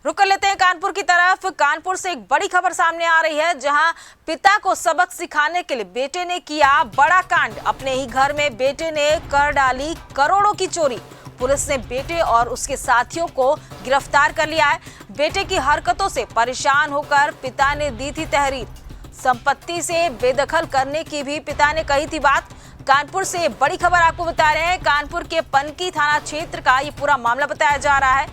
रुक कर लेते हैं कानपुर की तरफ। कानपुर से एक बड़ी खबर सामने आ रही है, जहां पिता को सबक सिखाने के लिए बेटे ने किया बड़ा कांड। अपने ही घर में बेटे ने कर डाली करोड़ों की चोरी। पुलिस ने बेटे और उसके साथियों को गिरफ्तार कर लिया है। बेटे की हरकतों से परेशान होकर पिता ने दी थी तहरीर। संपत्ति से बेदखल करने की भी पिता ने कही थी बात। कानपुर से बड़ी खबर आपको बता रहे हैं। कानपुर के पनकी थाना क्षेत्र का ये पूरा मामला बताया जा रहा है,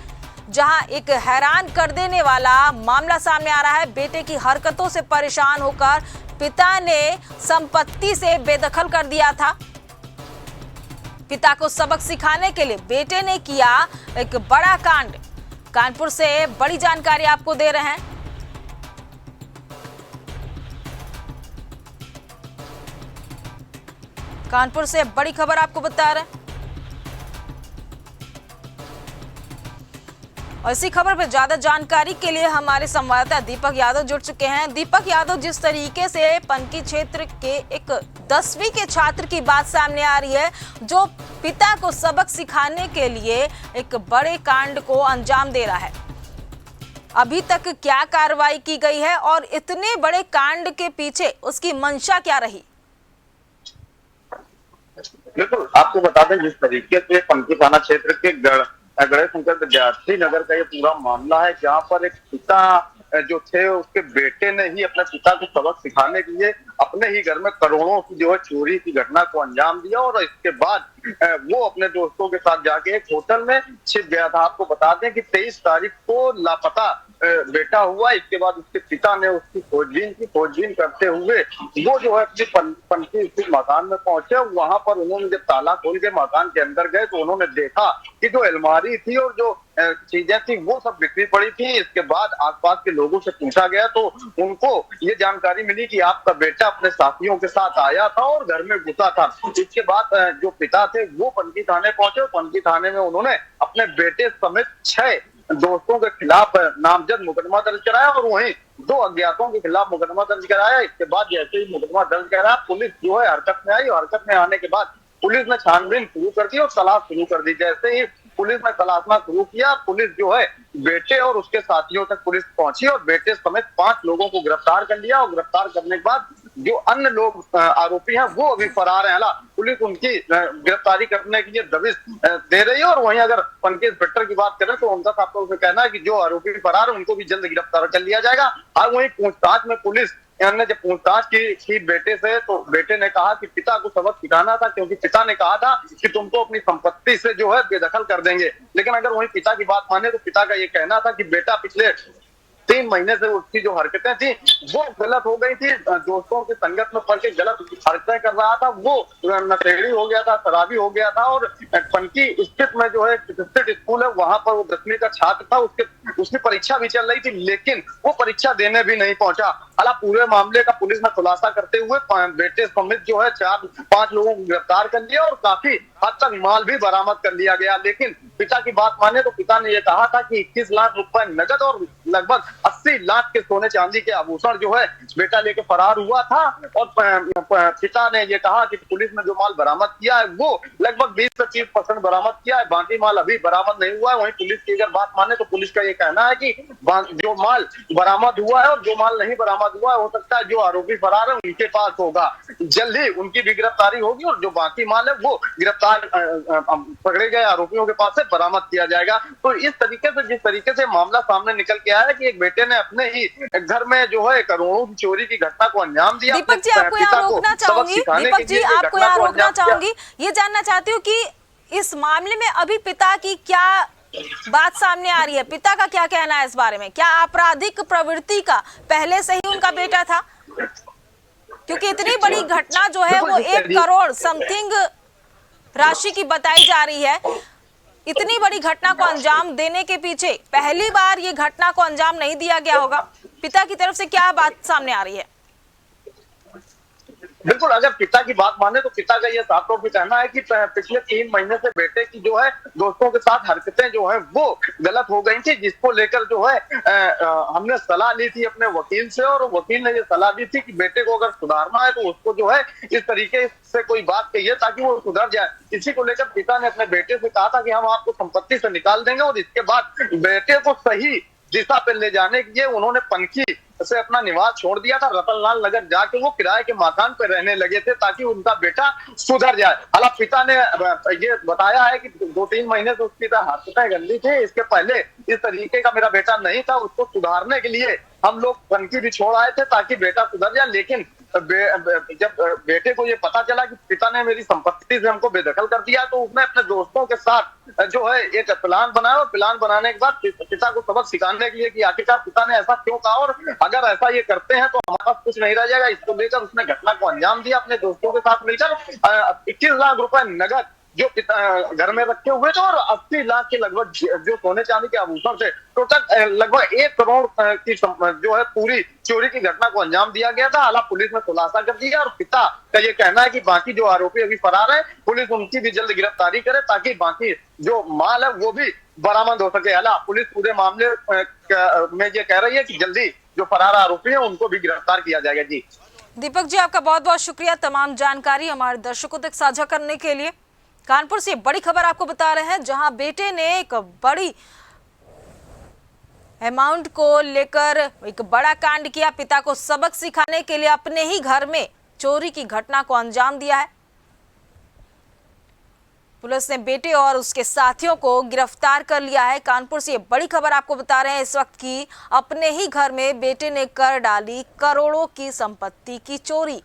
जहां एक हैरान कर देने वाला मामला सामने आ रहा है। बेटे की हरकतों से परेशान होकर पिता ने संपत्ति से बेदखल कर दिया था। पिता को सबक सिखाने के लिए बेटे ने किया एक बड़ा कांड। कानपुर से बड़ी जानकारी आपको दे रहे हैं। कानपुर से बड़ी खबर आपको बता रहे हैं और इसी खबर पर ज्यादा जानकारी के लिए हमारे संवाददाता दीपक यादव जुड़ चुके हैं। दीपक यादव, जिस तरीके से पनकी क्षेत्र के एक 10वीं के छात्र की बात सामने आ रही है, जो पिता को सबक सिखाने के लिए एक बड़े कांड को अंजाम दे रहा है, अभी तक क्या कार्रवाई की गई है और इतने बड़े कांड के पीछे उसकी मंशा क्या रही? बिल्कुल, आपको बता दें जिस तरीके से पनकी थाना क्षेत्र के गणेश शंकर विद्यार्थी नगर का ये पूरा मामला है, जहाँ पर एक पिता जो थे उसके बेटे ने ही अपने पिता को सबक सिखाने के लिए अपने ही घर में करोड़ों की जो है चोरी की घटना को अंजाम दिया और इसके बाद वो अपने दोस्तों के साथ जाके एक होटल में छिप गया था। आपको बता दें कि 23 तारीख को लापता बेटा हुआ। इसके बाद उसके पिता ने उसकी खोजबीन करते हुए वो जो है अपने पनकी स्थित मकान में पहुंचे। वहां पर उन्होंने जब ताला खोल के मकान के अंदर गए तो उन्होंने देखा कि जो अलमारी थी और जो चीजें थी वो सब बिखरी पड़ी थी। इसके बाद आसपास के लोगों से पूछा गया तो उनको ये जानकारी मिली कि आपका बेटा अपने साथियों के साथ आया था और घर में घुसा था। इसके बाद जो पिता थे वो पनकी थाने पहुंचे। पनकी थाने में उन्होंने अपने बेटे समेत 6 दोस्तों के खिलाफ नामजद मुकदमा दर्ज कराया और वहीं 2 अज्ञातों के खिलाफ मुकदमा दर्ज कराया। इसके बाद जैसे ही मुकदमा दर्ज कराया, पुलिस जो है हरकत में आई और हरकत में आने के बाद पुलिस ने छानबीन शुरू कर दी और तलाश शुरू कर दी। जैसे ही पुलिस ने तलाशना शुरू किया, पुलिस जो है बेटे और उसके साथियों तक पुलिस पहुंची और बेटे समेत 5 लोगों को गिरफ्तार कर लिया और गिरफ्तार करने के बाद जो अन्य लोग आरोपी हैं वो अभी फरार हैं। पुलिस उनकी गिरफ्तारी करने के लिए दबिश दे रही है और वहीं अगर पनकी इंस्पेक्टर की बात करें तो उनका साफ तौर पर कहना है कि जो आरोपी फरार है उनको भी जल्द गिरफ्तार कर लिया जाएगा। और वहीं पूछताछ में पुलिस ने जब पूछताछ की बेटे से, तो बेटे ने कहा कि पिता को सबक सिखाना था, क्योंकि पिता ने कहा था कि तुमको अपनी संपत्ति से जो है बेदखल कर देंगे। लेकिन अगर वही पिता की बात माने तो पिता का ये कहना था कि बेटा पिछले 3 महीने से उसकी जो हरकतें थी वो गलत हो गई थी। दोस्तों की संगत में पड़ के गलत हरकतें कर रहा था, वो नशेड़ी हो गया था, शराबी हो गया था और पनकी स्थित में जो है प्रतिष्ठित स्कूल है वहां पर वो 10वीं का छात्र था। उसकी परीक्षा भी चल रही थी लेकिन वो परीक्षा देने भी नहीं पहुंचा। हालांकि पूरे मामले का पुलिस ने खुलासा करते हुए बेटे समेत जो है 4-5 लोगों को गिरफ्तार कर लिया और काफी हद तक माल भी बरामद कर लिया गया। लेकिन पिता की बात माने तो पिता ने यह कहा था कि 21 लाख रुपए नगद और लगभग 80 लाख के सोने चांदी के आभूषण जो है बेटा लेके फरार हुआ था। और पिता ने यह कहा कि पुलिस ने जो माल बरामद किया है वो लगभग 20 से 30% बरामद किया है, बाकी माल अभी बरामद नहीं हुआ है। वहीं पुलिस की अगर बात माने तो पुलिस का ये कहना है कि जो माल बरामद हुआ है और जो माल नहीं बरामद हुआ है हो सकता है जो आरोपी फरार है उनके पास होगा। जल्द ही उनकी भी गिरफ्तारी होगी और जो बाकी माल है वो गिरफ्तार पकड़े गए आरोपियों के पास से बरामद किया जाएगा। तो इस तरीके से जिस तरीके से मामला सामने निकल के आया है कि एक बेटे ने अपने ही घर में जो है करोड़ों की चोरी की घटना को अंजाम दिया। दीपक जी, आपको यहाँ रोकना चाहूंगी। दीपक जी, आपको यहाँ रोकना चाहूंगी। ये जानना चाहती हूँ कि इस मामले में अभी पिता की क्या बात सामने आ रही है, पिता का क्या कहना है इस बारे में? क्या आपराधिक प्रवृत्ति का पहले से ही उनका बेटा था? क्योंकि इतनी बड़ी घटना जो है वो 1 करोड़ समथिंग राशि की बताई जा रही है। इतनी बड़ी घटना को अंजाम देने के पीछे पहली बार ये घटना को अंजाम नहीं दिया गया होगा। पिता की तरफ से क्या बात सामने आ रही है? बिल्कुल, अगर पिता की बात माने तो पिता का यह साफ तौर पर कहना है कि पिछले 3 महीने से बेटे की जो है दोस्तों के साथ हरकतें जो है वो गलत हो गई थी, जिसको लेकर जो है हमने सलाह ली थी अपने वकील से और वकील ने ये सलाह दी थी कि बेटे को अगर सुधारना है तो उसको जो है इस तरीके से कोई बात कहिए ताकि वो सुधर जाए। इसी को लेकर पिता ने अपने बेटे से कहा था कि हम आपको संपत्ति से निकाल देंगे और इसके बाद बेटे को सही दिशा पे ले जाने के लिए उन्होंने पनकी से अपना निवास छोड़ दिया था। रतनलाल नगर जाके वो किराए के मकान पे रहने लगे थे ताकि उनका बेटा सुधर जाए। हालांकि पिता ने ये बताया है कि 2-3 महीने से उसकी हालतें गंदी थी, इसके पहले इस तरीके का मेरा बेटा नहीं था। उसको सुधारने के लिए हम लोग पनकी भी छोड़ आए थे ताकि बेटा सुधर जाए, लेकिन जब बेटे को ये पता चला कि पिता ने मेरी संपत्ति से हमको बेदखल कर दिया, तो उसने अपने दोस्तों के साथ जो है एक प्लान बनाया। और प्लान बनाने के बाद पिता को सबक सिखाने के लिए कि आखिरकार पिता ने ऐसा क्यों कहा और अगर ऐसा ये करते हैं तो हमारे पास कुछ नहीं रह जाएगा। इसको लेकर उसने घटना को अंजाम दिया अपने दोस्तों के साथ मिलकर। 21 लाख रुपए नगद जो घर में रखे हुए थे और 80 लाख के लगभग जो सोने चांदी के आभूषण थे, टोटल लगभग 1 करोड़ की जो है पूरी चोरी की घटना को अंजाम दिया गया था। हालांकि पुलिस ने खुलासा कर दिया और पिता का ये कहना है कि बाकी जो आरोपी अभी फरार है, पुलिस उनकी भी जल्द गिरफ्तारी करे ताकि बाकी जो माल है वो भी बरामद हो सके। हालांकि पुलिस पूरे मामले में ये कह रही है कि जल्दी जो फरार आरोपी है उनको भी गिरफ्तार किया जाएगा। जी दीपक जी, आपका बहुत बहुत शुक्रिया तमाम जानकारी हमारे दर्शकों तक साझा करने के लिए। कानपुर से बड़ी खबर आपको बता रहे हैं, जहां बेटे ने एक बड़ी अमाउंट को लेकर एक बड़ा कांड किया। पिता को सबक सिखाने के लिए अपने ही घर में चोरी की घटना को अंजाम दिया है। पुलिस ने बेटे और उसके साथियों को गिरफ्तार कर लिया है। कानपुर से ये बड़ी खबर आपको बता रहे हैं इस वक्त की, अपने ही घर में बेटे ने कर डाली करोड़ों की संपत्ति की चोरी।